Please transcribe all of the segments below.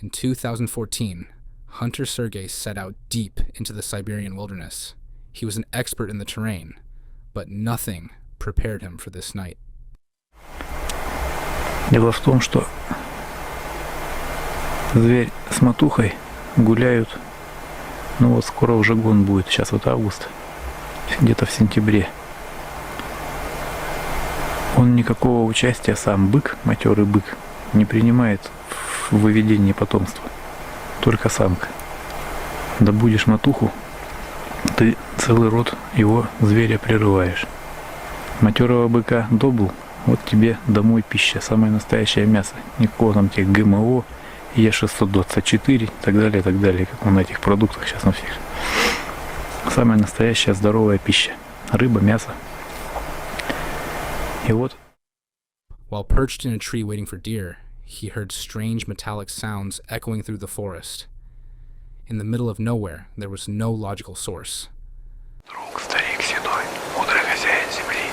In 2014, Hunter Sergei set out deep into the Siberian wilderness. He was an expert in the terrain, but nothing prepared him for this night. Дело в том, что зверь с матухой гуляют, ну вот скоро уже гон будет, сейчас вот август, где-то в сентябре. Он никакого участия, сам бык, матерый бык, не принимает в выведении потомства, только самка. Добудешь матуху, ты целый род его зверя прерываешь. Матерого быка добыл, вот тебе домой пища, самое настоящее мясо. Никакого там тех ГМО, Е624 и так далее, как на этих продуктах сейчас на всех. Самая настоящая здоровая пища. Рыба, мясо. И вот. While perched in a tree waiting for deer, he heard strange metallic sounds echoing through the forest. In the middle of nowhere, there was no logical source. Друг, старик седой, мудрый хозяин земли.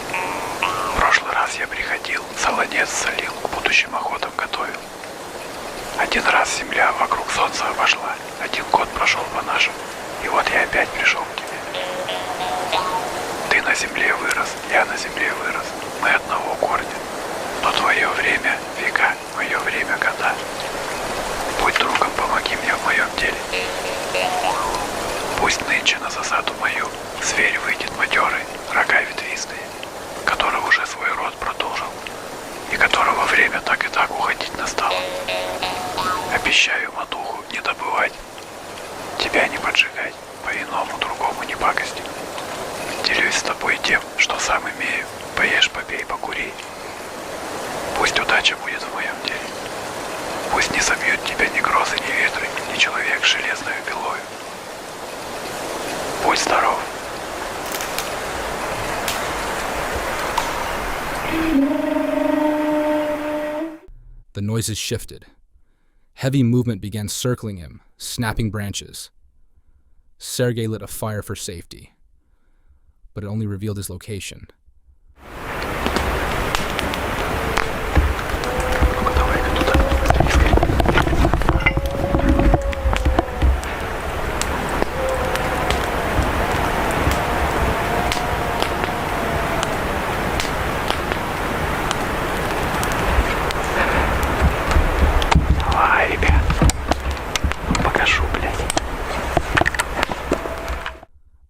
В прошлый раз я приходил, солонец солил, к будущим охотам готовил. Один раз земля вокруг солнца обошла, 1 год прошел по нашим, и вот я опять пришел к тебе. Ты на земле вырос, я на земле вырос, мы одного корня. Но твое время — века, мое время — года. Будь другом, помоги мне в моем деле. Пусть нынче на засаду мою зверь выйдет матерый, рога ветвистые, который уже свой род продолжил, и которого время так и так уходить настало. Обещаю матуху не добывать, тебя не поджигать, по-иному другому не пакостить. Делюсь с тобой тем, что сам имею, поешь, попей, покури. Пусть удача будет в моем деле. Пусть не собьют тебя ни грозы, ни ветры, ни человек с железной белою. Будь здоров. The noises shifted. Heavy movement began circling him, snapping branches. Sergei lit a fire for safety, but it only revealed his location.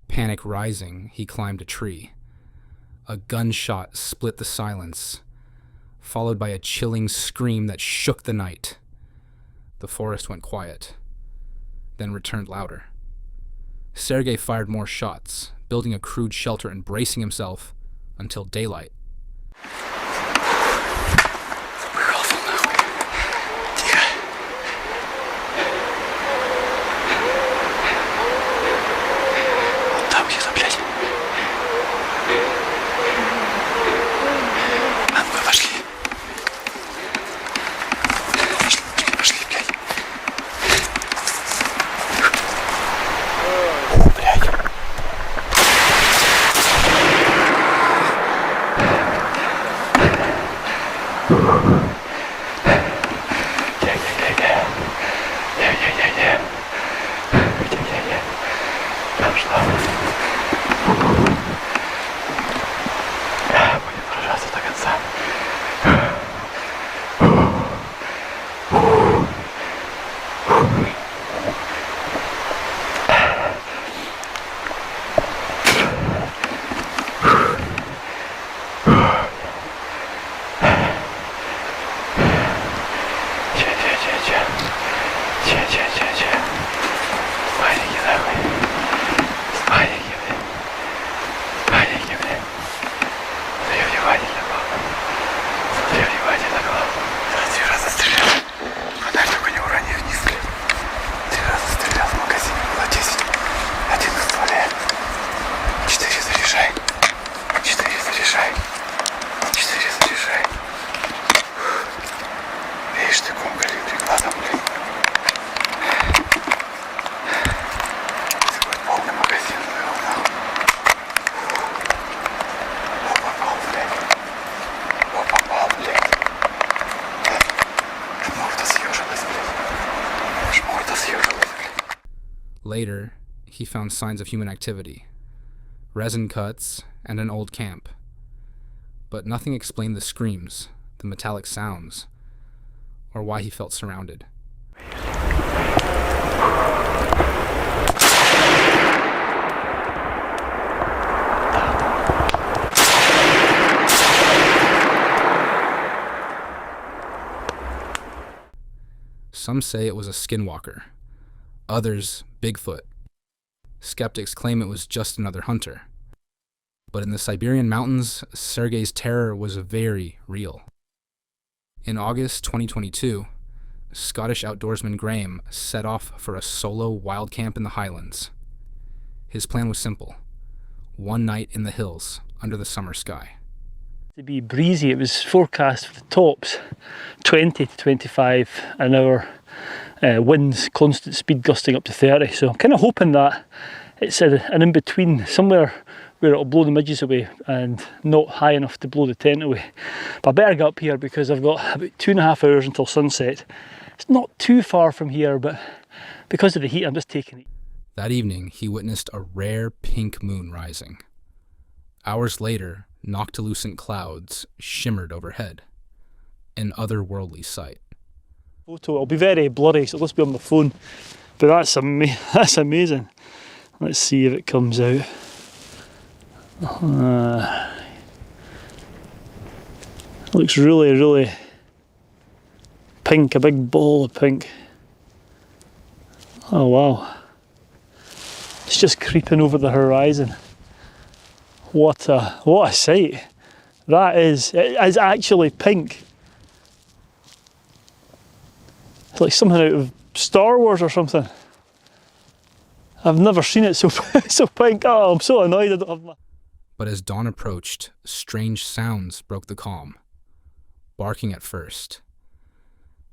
Panic rising, he climbed a tree. A gunshot split the silence, followed by a chilling scream that shook the night. The forest went quiet, then returned louder. Sergei fired more shots, building a crude shelter and bracing himself until daylight. Later, he found signs of human activity, resin cuts, and an old camp. But nothing explained the screams, the metallic sounds, or why he felt surrounded. Some say it was a skinwalker, others Bigfoot. Skeptics claim it was just another hunter. But in the Siberian mountains, Sergei's terror was very real. In August 2022, Scottish outdoorsman Graham set off for a solo wild camp in the highlands. His plan was simple: one night in the hills under the summer sky. To be breezy, it was forecast for the tops 20 to 25 an hour, winds, constant speed gusting up to 30. So I'm kind of hoping that it's an in-between, somewhere where it'll blow the midges away and not high enough to blow the tent away. But I better get up here because I've got about 2.5 hours until sunset. It's not too far from here, but because of the heat, I'm just taking it. That evening, he witnessed a rare pink moon rising. Hours later, noctilucent clouds shimmered overhead, an otherworldly sight. Photo, it'll be very blurry, so let's be on the phone. But that's amazing. Let's see if it comes out. It looks really, really pink, a big ball of pink. Oh wow. It's just creeping over the horizon. What a sight. It is actually pink. It's like something out of Star Wars or something. I've never seen it so pink. Oh, I'm so annoyed I don't have my... But as dawn approached, strange sounds broke the calm. Barking at first,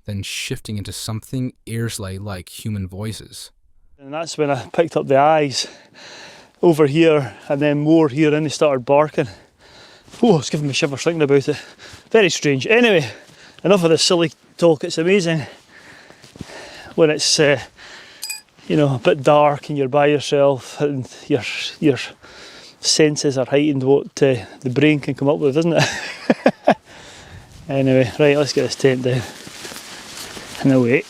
then shifting into something earsley-like human voices. And that's when I picked up the eyes over here, and then more here, and they started barking. Oh, it's giving me shivers thinking about it. Very strange. Anyway, enough of this silly talk. It's amazing when it's you know, a bit dark and you're by yourself and your senses are heightened, what the brain can come up with, isn't it? Anyway, right, let's get this tent down and away.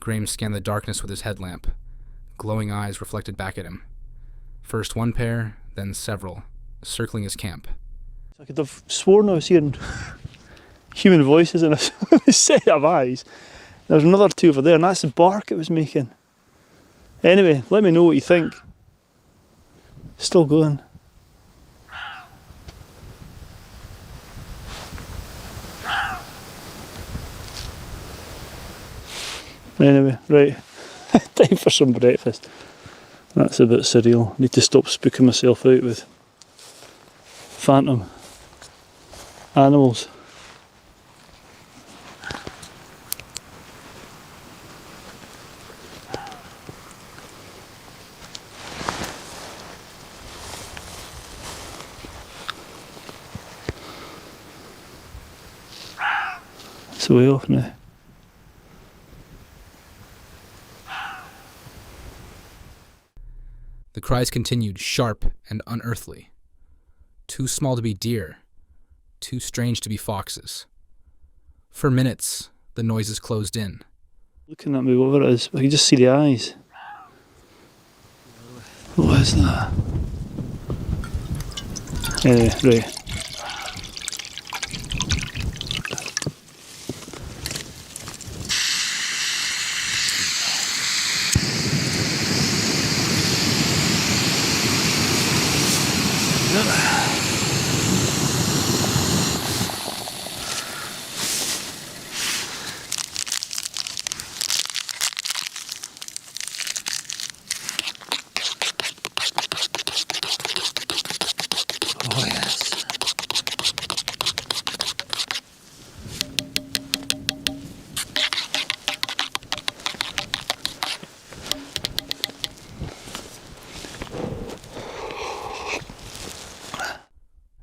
Graham scanned the darkness with his headlamp. Glowing eyes reflected back at him. First one pair, then several, circling his camp. I could have sworn I was hearing human voices in a set of eyes. There's another two over there, and that's the bark it was making. Anyway, let me know what you think. Still going. Anyway, right, time for some breakfast. That's a bit surreal. Need to stop spooking myself out with phantom animals. It's way off now. The cries continued, sharp and unearthly. Too small to be deer, too strange to be foxes. For minutes, the noises closed in. Looking at me, whatever it is, I can just see the eyes. What is that? Anyway, right. Oh yes.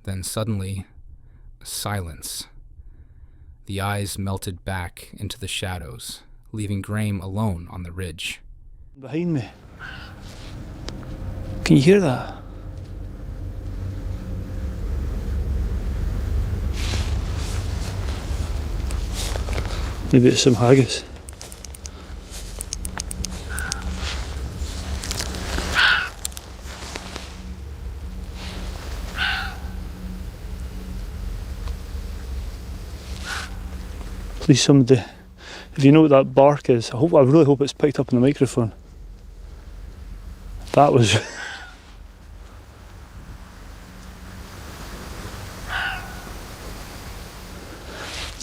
Then suddenly, silence. The eyes melted back into the shadows, leaving Graham alone on the ridge. Behind me. Can you hear that? Maybe it's some haggis. Please somebody, if you know what that bark is, I really hope it's picked up on the microphone. That was...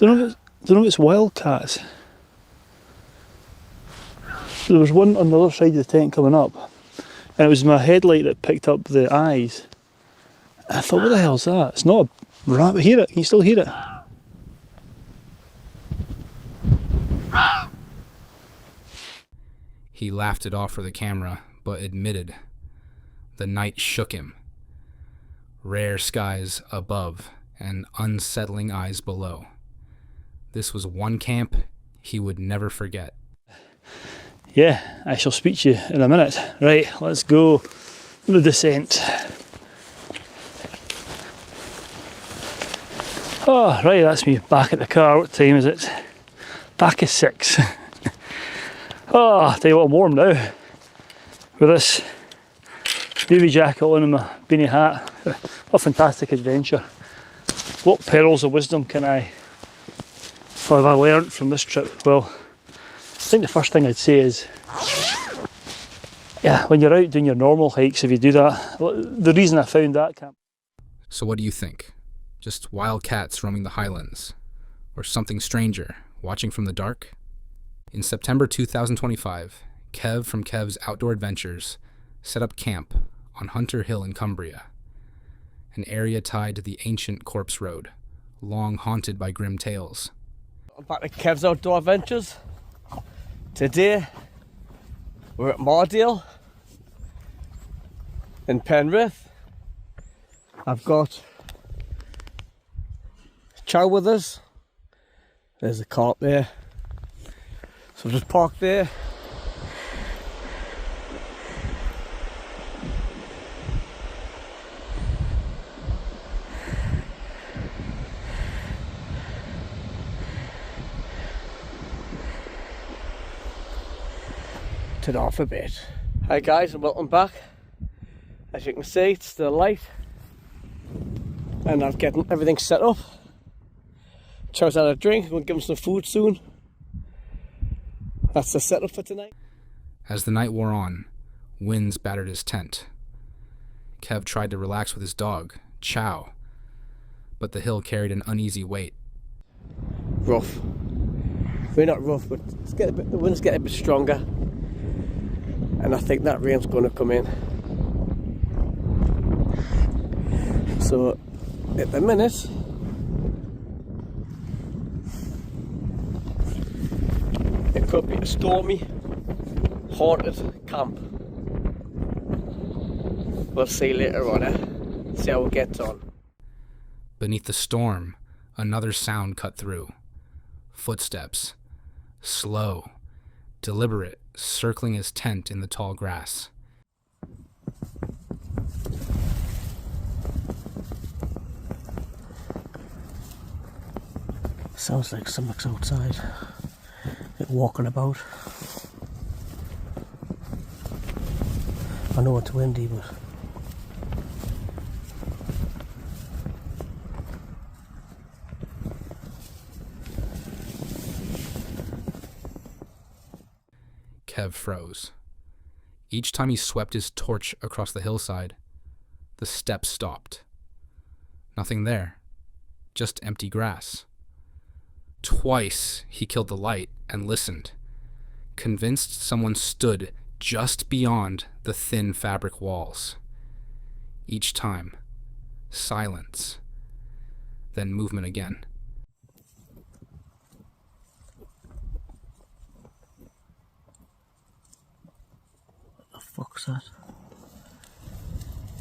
don't know if it's wildcats. There was one on the other side of the tent coming up, and it was my headlight that picked up the eyes. I thought, what the hell's that? It's not a rabbit. Hear it? Can you still hear it? He laughed it off for the camera, but admitted the night shook him. Rare skies above and unsettling eyes below. This was one camp he would never forget. Yeah, I shall speak to you in a minute. Right, let's go. The descent. Oh, right, that's me back at the car. What time is it? Back at 6. Oh, I'll tell you what, I'm warm now. With this UV jacket on and my beanie hat. What a fantastic adventure. What pearls of wisdom have I learnt from this trip? Well, I think the first thing I'd say is, yeah, when you're out doing your normal hikes, if you do that, the reason I found that camp. So what do you think? Just wild cats roaming the highlands? Or something stranger, watching from the dark? In September 2025, Kev from Kev's Outdoor Adventures set up camp on Hunter Hill in Cumbria, an area tied to the ancient Corpse Road, long haunted by grim tales. I'm back at Kev's Outdoor Adventures. Today, we're at Mardale in Penrith. I've got Chow with us. There's a car up there. So just parked there. Turn off a bit. Hi guys, and welcome back. As you can see, it's still light, and I'm getting everything set up. Chow's had a drink. I'm going to give him some food soon. That's the setup for tonight. As the night wore on, winds battered his tent. Kev tried to relax with his dog, Chow, but the hill carried an uneasy weight. Rough. We're not rough, but the wind's getting a bit stronger, and I think that rain's going to come in. So at the minute, it could be a stormy, haunted camp. We'll see later on, see how it gets on. Beneath the storm, another sound cut through. Footsteps, slow, deliberate, circling his tent in the tall grass. Sounds like something's outside, walking about. I know it's windy, but Kev froze. Each time he swept his torch across the hillside, the steps stopped. Nothing there, just empty grass. Twice he killed the light and listened, convinced someone stood just beyond the thin fabric walls. Each time, silence, then movement again. what the fuck's that?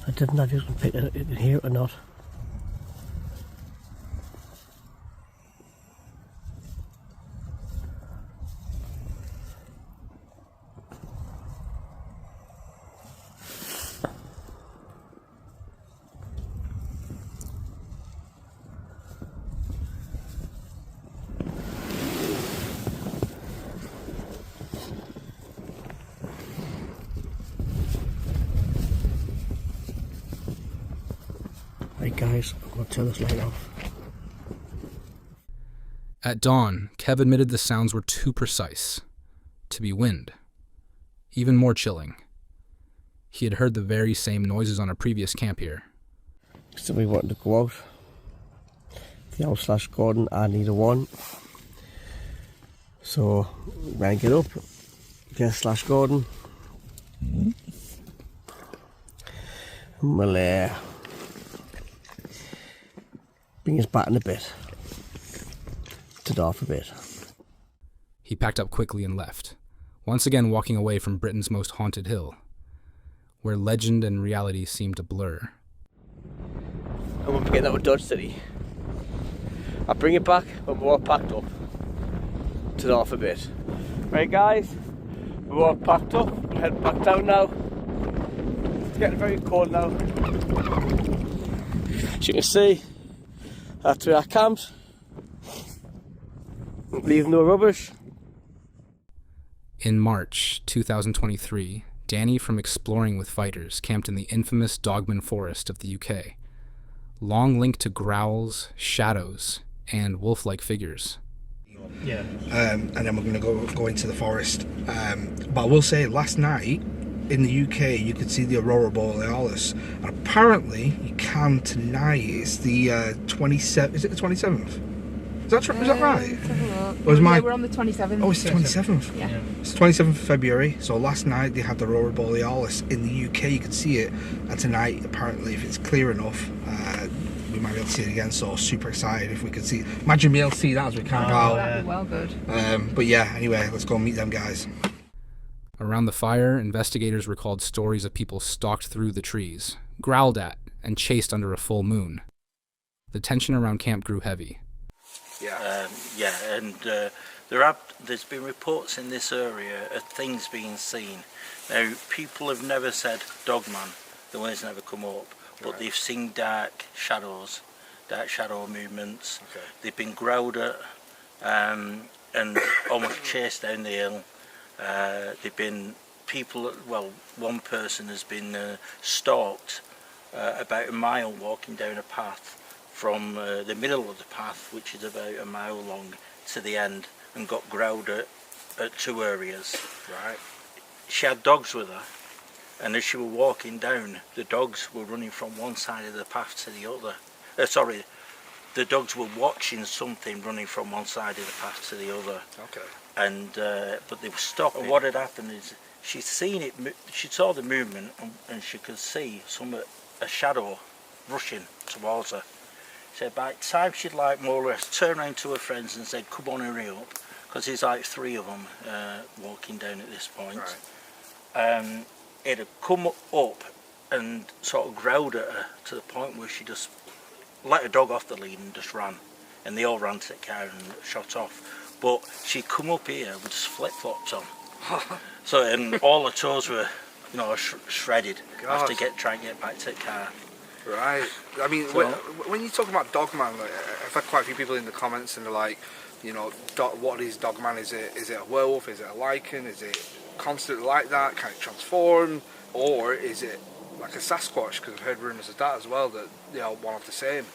I didn't know if you can pick it in here or not. Right guys, I'm going to turn this light off. At dawn, Kev admitted the sounds were too precise to be wind. Even more chilling. He had heard the very same noises on a previous camp here. So we wanted to go out. The house / garden, I need a one. So we're get up, get / garden. And we'll bring us back in a bit. To off a bit. He packed up quickly and left, once again walking away from Britain's most haunted hill, where legend and reality seemed to blur. And we'll be getting out of Dodge City. I'll bring it back when we're all packed up. To off a bit. Right guys, we're all packed up, we're heading back down now. It's getting very cold now. As you can see, that's where I camped. Leave no rubbish. In March 2023, Danny from Exploring with Fighters camped in the infamous Dogman forest of the UK, long linked to growls, shadows, and wolf-like figures. Yeah. And then we're going to go into the forest. But I will say, last night in the UK, you could see the Aurora Borealis. And apparently, you can tonight. It's the 27th. Is it the 27th? Is that right? We're on the 27th. Oh, it's the 27th. Yeah. It's the 27th of February. So last night they had the Aurora Borealis in the UK. You could see it. And tonight, apparently, if it's clear enough, we might be able to see it again. So super excited if we could see it. Imagine being able to see that as we camp out. That'd be well good. But yeah, anyway, let's go and meet them guys. Around the fire, investigators recalled stories of people stalked through the trees, growled at, and chased under a full moon. The tension around camp grew heavy. There's been reports in this area of things being seen. Now, people have never said Dogman, the words never come up, but they've seen dark shadow movements. Okay. They've been growled at and almost chased down the hill. They've been one person has been stalked about a mile walking down a path from the middle of the path, which is about a mile long, to the end, and got growled at 2 areas. Right. She had dogs with her, and as she was walking down, the dogs were running from one side of the path to the other. The dogs were watching something running from one side of the path to the other. Okay. And but they were stopped. And what had happened is she'd seen it. She saw the movement, and she could see a shadow rushing towards her. So by the time she'd more or less turned around to her friends and said, "Come on, hurry up," because there's 3 of them walking down at this point. Right. It had come up and sort of growled at her to the point where she just let her dog off the lead and just ran, and they all ran to the car and shot off. But she'd come up here with just flip-flops on, so and all her toes were, shredded. After trying to get back to the car. Right. I mean, so, when you talk about Dogman, I've had quite a few people in the comments, and they're like, what is Dogman? Is it a werewolf? Is it a lichen? Is it constantly like that? Can it transform? Or is it like a Sasquatch? Because I've heard rumours of that as well, that they are one of the same.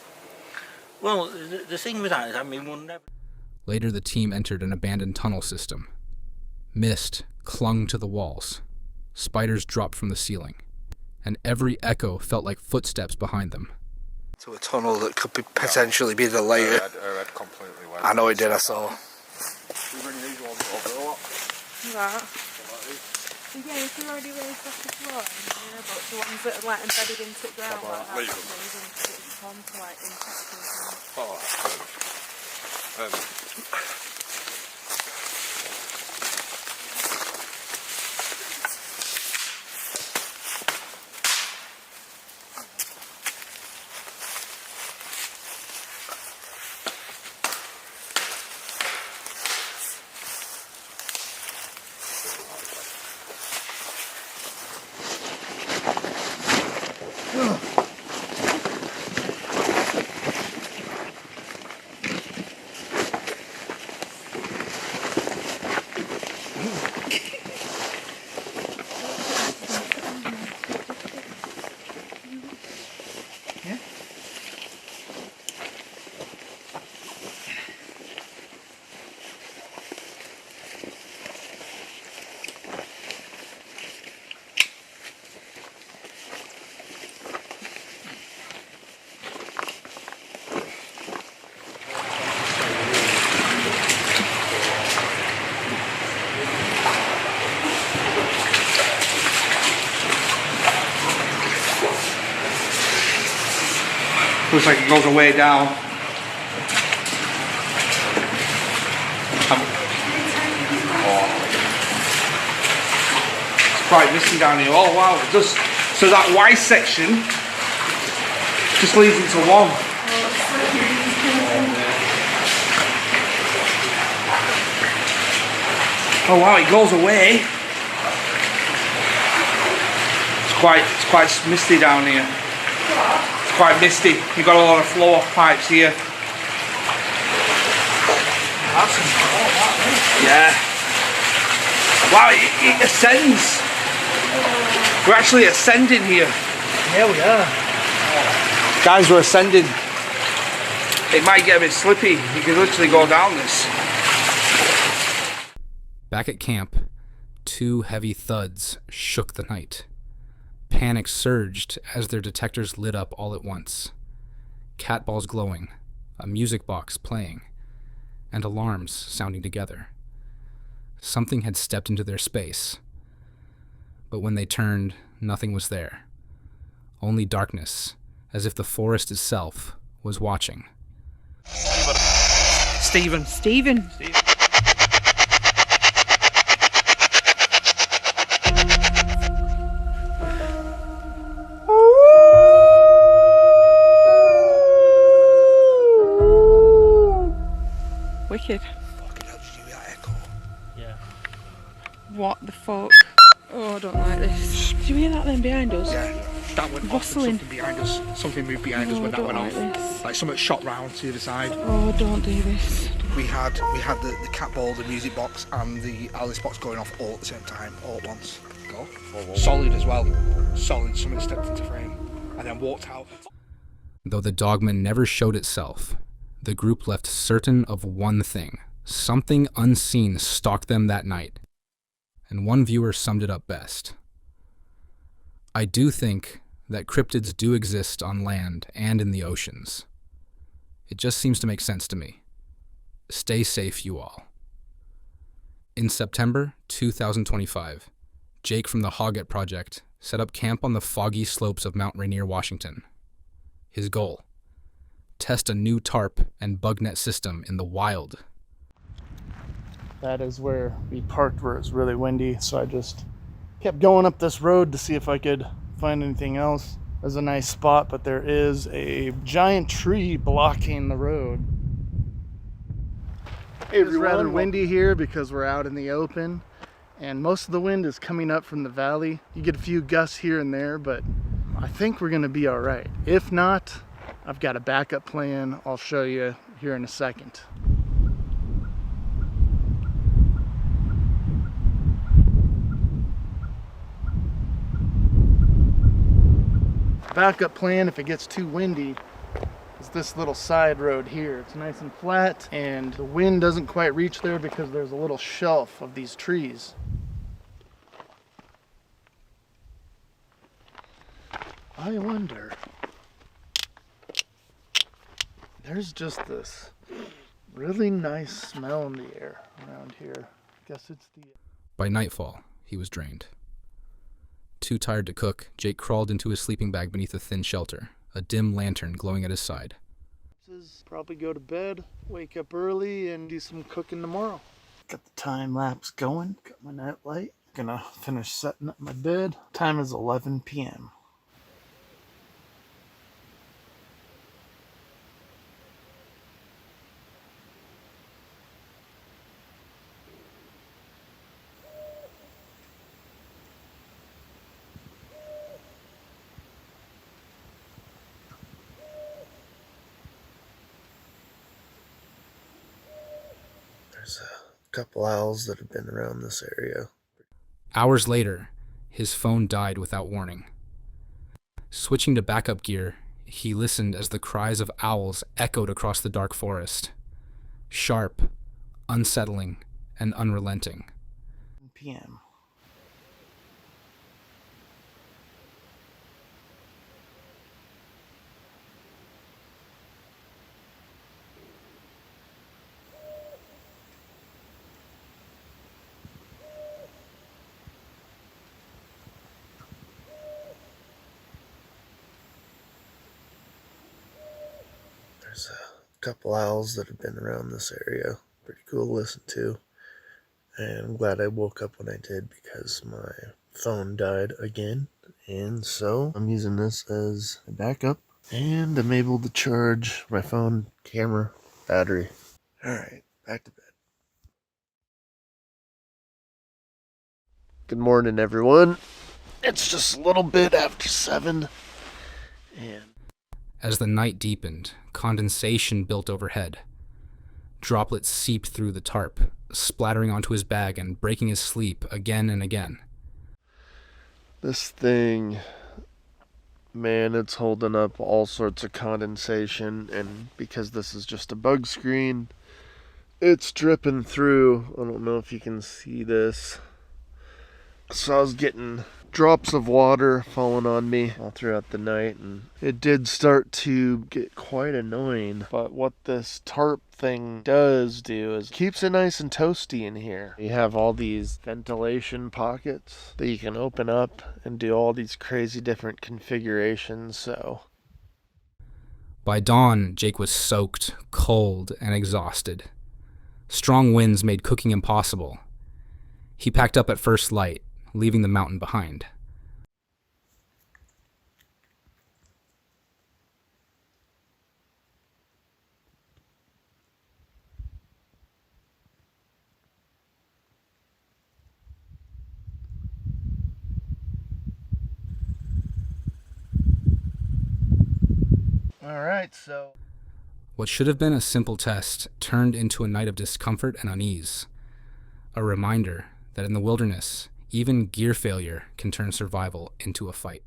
Well, the thing with that is, we'll never... Later, the team entered an abandoned tunnel system. Mist clung to the walls. Spiders dropped from the ceiling. And every echo felt like footsteps behind them. To a tunnel that could potentially be the layer. I read completely well. I know it did, I saw. Right. So yeah, if you're already raised off the floor, but the ones that are embedded into the ground, that's amazing, because it's home to insects and things. Oh, that's good. Looks like it goes away down. It's quite misty down here. Oh wow, it does. So that white section just leads into one. Oh wow, it goes away. It's quite misty down here. It's quite misty. You've got a lot of flow off pipes here. Yeah. Wow, it ascends. We're actually ascending here. Yeah, we are. Guys, we're ascending. It might get a bit slippy. You can literally go down this. Back at camp, 2 heavy thuds shook the night. Panic surged as their detectors lit up all at once. Cat balls glowing, a music box playing, and alarms sounding together. Something had stepped into their space. But when they turned, nothing was there. Only darkness, as if the forest itself was watching. Stephen. Wicked. Fucking hell, did you hear that echo? Yeah. What the fuck? Oh, I don't like this. Do you hear that then behind us? Yeah, that went off and Rustling. something behind us. Something moved behind us Oh, when I that don't went like off. this. Like something shot round to the other side. Oh, don't do this. We had the cat ball, the music box, and the Alice box going off all at the same time, all at once. Go. Solid as well. Solid. Something stepped into frame and then walked out. Though the Dogman never showed itself, the group left certain of one thing. Something unseen stalked them that night. And one viewer summed it up best. I do think that cryptids do exist on land and in the oceans. It just seems to make sense to me. Stay safe, you all. In September 2025, Jake from the Hogget Project set up camp on the foggy slopes of Mount Rainier, Washington. His goal: test a new tarp and bug net system in the wild. That is where we parked, where it's really windy, so I just kept going up this road to see if I could find anything else. There's a nice spot, but there is a giant tree blocking the road. It's rather windy here because we're out in the open, and most of the wind is coming up from the valley. You get a few gusts here and there, but I think we're gonna be all right. If not, I've got a backup plan I'll show you here in a second. Backup plan if it gets too windy is this little side road here. It's nice and flat and the wind doesn't quite reach there because there's a little shelf of these trees. I wonder, there's just this really nice smell in the air around here. Guess it's the... By nightfall, he was drained. Too tired to cook, Jake crawled into his sleeping bag beneath a thin shelter, a dim lantern glowing at his side. Probably go to bed, wake up early, and do some cooking tomorrow. Got the time lapse going, got my night light. Gonna finish setting up my bed. Time is 11 p.m. There's a couple owls that have been around this area. Hours later, his phone died without warning. Switching to backup gear, he listened as the cries of owls echoed across the dark forest. Sharp, unsettling, and unrelenting. p.m. There's a couple owls that have been around this area. Pretty cool to listen to. And I'm glad I woke up when I did because my phone died again. And so I'm using this as a backup. And I'm able to charge my phone, camera, battery. Alright, back to bed. Good morning, everyone. It's just a little bit after 7. And As the night deepened, condensation built overhead. Droplets seeped through the tarp, splattering onto his bag and breaking his sleep again and again. this thing, man, it's holding up all sorts of condensation. And because this is just a bug screen, it's dripping through. I don't know if you can see this. So I was getting drops of water falling on me all throughout the night, and it did start to get quite annoying. But what this tarp thing does do is keeps it nice and toasty in here. You have all these ventilation pockets that you can open up and do all these crazy different configurations. So By dawn, Jake was soaked, cold, and exhausted. Strong winds made cooking impossible. He packed up at first light, leaving the mountain behind. alright, so What should have been a simple test turned into a night of discomfort and unease. A reminder that in the wilderness, even gear failure can turn survival into a fight.